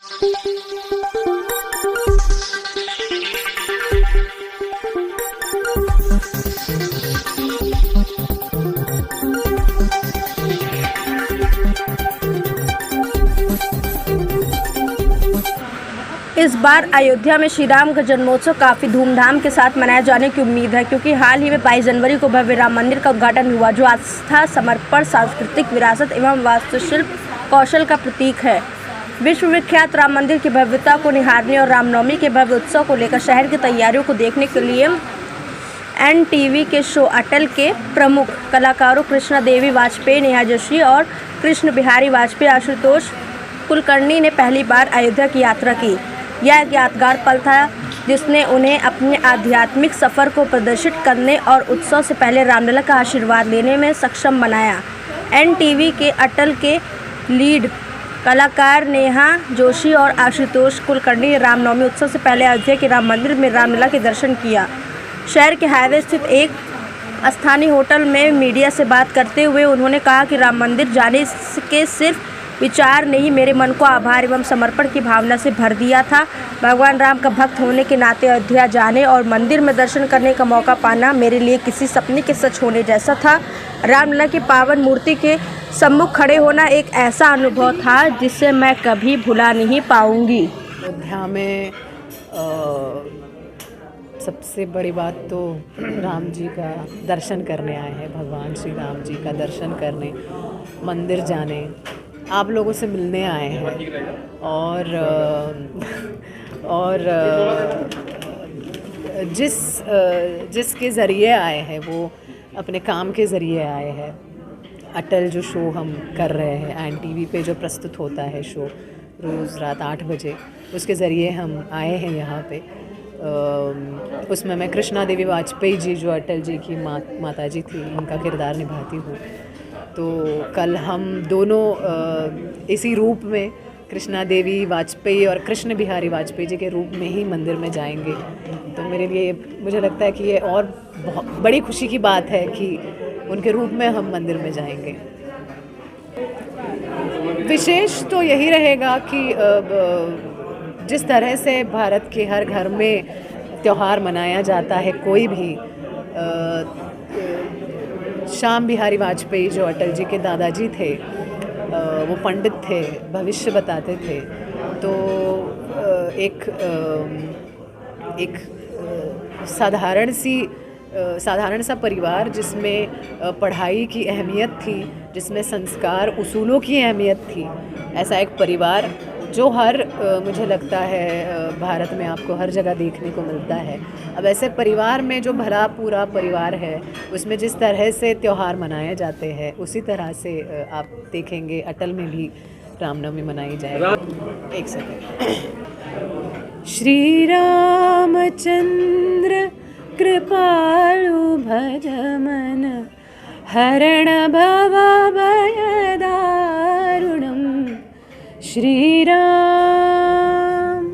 इस बार अयोध्या में श्री राम का जन्मोत्सव काफ़ी धूमधाम के साथ मनाए जाने की उम्मीद है, क्योंकि हाल ही में 22 जनवरी को भव्य राम मंदिर का उद्घाटन हुआ, जो आस्था, समर्पण, सांस्कृतिक विरासत एवं वास्तुशिल्प कौशल का प्रतीक है। विश्व विख्यात राम मंदिर की भव्यता को निहारने और रामनवमी के भव्य उत्सव को लेकर शहर की तैयारियों को देखने के लिए NTV के शो अटल के प्रमुख कलाकारों कृष्णा देवी वाजपेयी, नेहा जोशी और कृष्ण बिहारी वाजपेयी आशुतोष कुलकर्णी ने पहली बार अयोध्या की यात्रा की। यह एक यादगार पल था जिसने उन्हें अपने आध्यात्मिक सफ़र को प्रदर्शित करने और उत्सव से पहले रामलला का आशीर्वाद लेने में सक्षम बनाया। NTV के अटल के लीड कलाकार नेहा जोशी और आशुतोष कुलकर्णी ने रामनवमी उत्सव से पहले अयोध्या के राम मंदिर में रामलला के दर्शन किया। शहर के हाईवे स्थित एक स्थानीय होटल में मीडिया से बात करते हुए उन्होंने कहा कि राम मंदिर जाने के सिर्फ विचार ने ही मेरे मन को आभार एवं समर्पण की भावना से भर दिया था। भगवान राम का भक्त होने के नाते अयोध्या जाने और मंदिर में दर्शन करने का मौका पाना मेरे लिए किसी सपने के सच होने जैसा था। रामलला की पावन मूर्ति के सम्मुख खड़े होना एक ऐसा अनुभव था जिसे मैं कभी भुला नहीं पाऊंगी। अयोध्या में सबसे बड़ी बात तो राम जी का दर्शन करने आए हैं, भगवान श्री राम जी का दर्शन करने, मंदिर जाने, आप लोगों से मिलने आए हैं और जिसके ज़रिए आए हैं वो अपने काम के ज़रिए आए हैं। अटल जो शो हम कर रहे हैं NTV पे जो प्रस्तुत होता है शो रोज़ रात 8 बजे, उसके ज़रिए हम आए हैं यहाँ पे। उसमें मैं कृष्णा देवी वाजपेयी जी जो अटल जी की माता जी थी, उनका किरदार निभाती हूँ। तो कल हम दोनों इसी रूप में कृष्णा देवी वाजपेयी और कृष्ण बिहारी वाजपेयी जी के रूप में ही मंदिर में जाएंगे। तो मेरे लिए मुझे लगता है कि ये और बहुत बड़ी खुशी की बात है कि उनके रूप में हम मंदिर में जाएंगे। विशेष तो यही रहेगा कि जिस तरह से भारत के हर घर में त्यौहार मनाया जाता है, कोई भी श्याम बिहारी वाजपेयी जो अटल जी के दादाजी थे, वो पंडित थे, भविष्य बताते थे। तो एक साधारण सा परिवार जिसमें पढ़ाई की अहमियत थी, जिसमें संस्कार उसूलों की अहमियत थी, ऐसा एक परिवार जो मुझे लगता है भारत में आपको हर जगह देखने को मिलता है। अब ऐसे परिवार में जो भरा पूरा परिवार है, उसमें जिस तरह से त्यौहार मनाए जाते हैं, उसी तरह से आप देखेंगे अटल में भी रामनवमी मनाई जाएगी। एक सेकंड। श्री रामचंद्र कृपालु भज मन हरण भव भय दारुणम श्री राम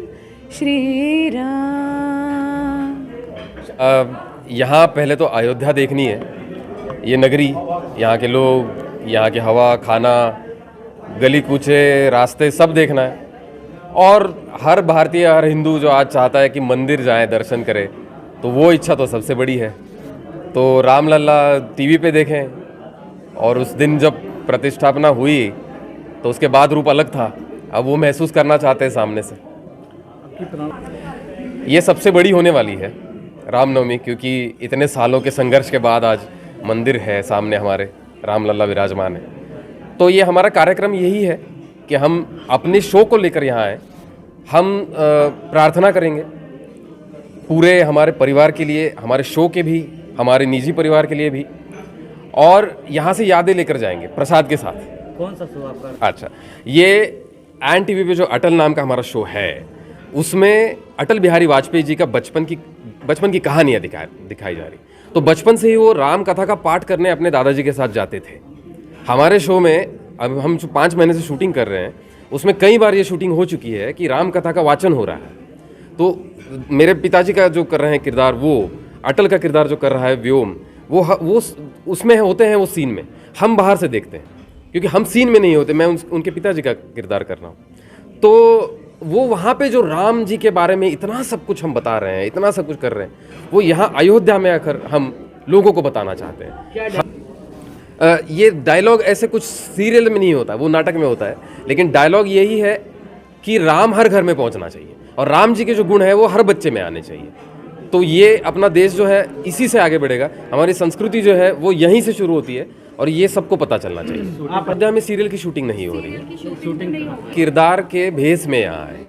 श्री राम। यहाँ पहले तो अयोध्या देखनी है, ये नगरी, यहाँ के लोग, यहाँ की हवा, खाना, गली कूचे, रास्ते सब देखना है। और हर भारतीय, हर हिंदू जो आज चाहता है कि मंदिर जाए, दर्शन करे, तो वो इच्छा तो सबसे बड़ी है। तो रामलला TV पे देखें, और उस दिन जब प्रतिष्ठापना हुई तो उसके बाद रूप अलग था, अब वो महसूस करना चाहते हैं सामने से। ये सबसे बड़ी होने वाली है रामनवमी, क्योंकि इतने सालों के संघर्ष के बाद आज मंदिर है सामने, हमारे रामलला विराजमान है। तो ये हमारा कार्यक्रम यही है कि हम अपने शो को लेकर यहाँ आए। हम प्रार्थना करेंगे पूरे हमारे परिवार के लिए, हमारे शो के भी, हमारे निजी परिवार के लिए भी, और यहाँ से यादें लेकर जाएंगे प्रसाद के साथ। कौन सा शो आपका? अच्छा, ये NTV पे जो अटल नाम का हमारा शो है, उसमें अटल बिहारी वाजपेयी जी का बचपन की कहानियाँ दिखाई जा रही। तो बचपन से ही वो राम कथा का पाठ करने अपने दादाजी के साथ जाते थे। हमारे शो में अब हम 5 महीने से शूटिंग कर रहे हैं, उसमें कई बार ये शूटिंग हो चुकी है कि राम कथा का वाचन हो रहा है। तो मेरे पिताजी का जो कर रहे हैं किरदार, वो अटल का किरदार जो कर रहा है व्योम, वो उसमें होते हैं, वो सीन में। हम बाहर से देखते हैं क्योंकि हम सीन में नहीं होते, मैं उनके पिताजी का किरदार कर रहा हूँ। तो वो वहाँ पे जो राम जी के बारे में इतना सब कुछ हम बता रहे हैं, इतना सब कुछ कर रहे हैं, वो यहाँ अयोध्या में आकर हम लोगों को बताना चाहते हैं। ये डायलॉग ऐसे कुछ सीरियल में नहीं होता, वो नाटक में होता है, लेकिन डायलॉग यही है कि राम हर घर में पहुंचना चाहिए और राम जी के जो गुण है वो हर बच्चे में आने चाहिए। तो ये अपना देश जो है इसी से आगे बढ़ेगा। हमारी संस्कृति जो है वो यहीं से शुरू होती है और ये सबको पता चलना चाहिए। अयोध्या में सीरियल की शूटिंग नहीं हो रही है, किरदार के भेस में यहाँ है।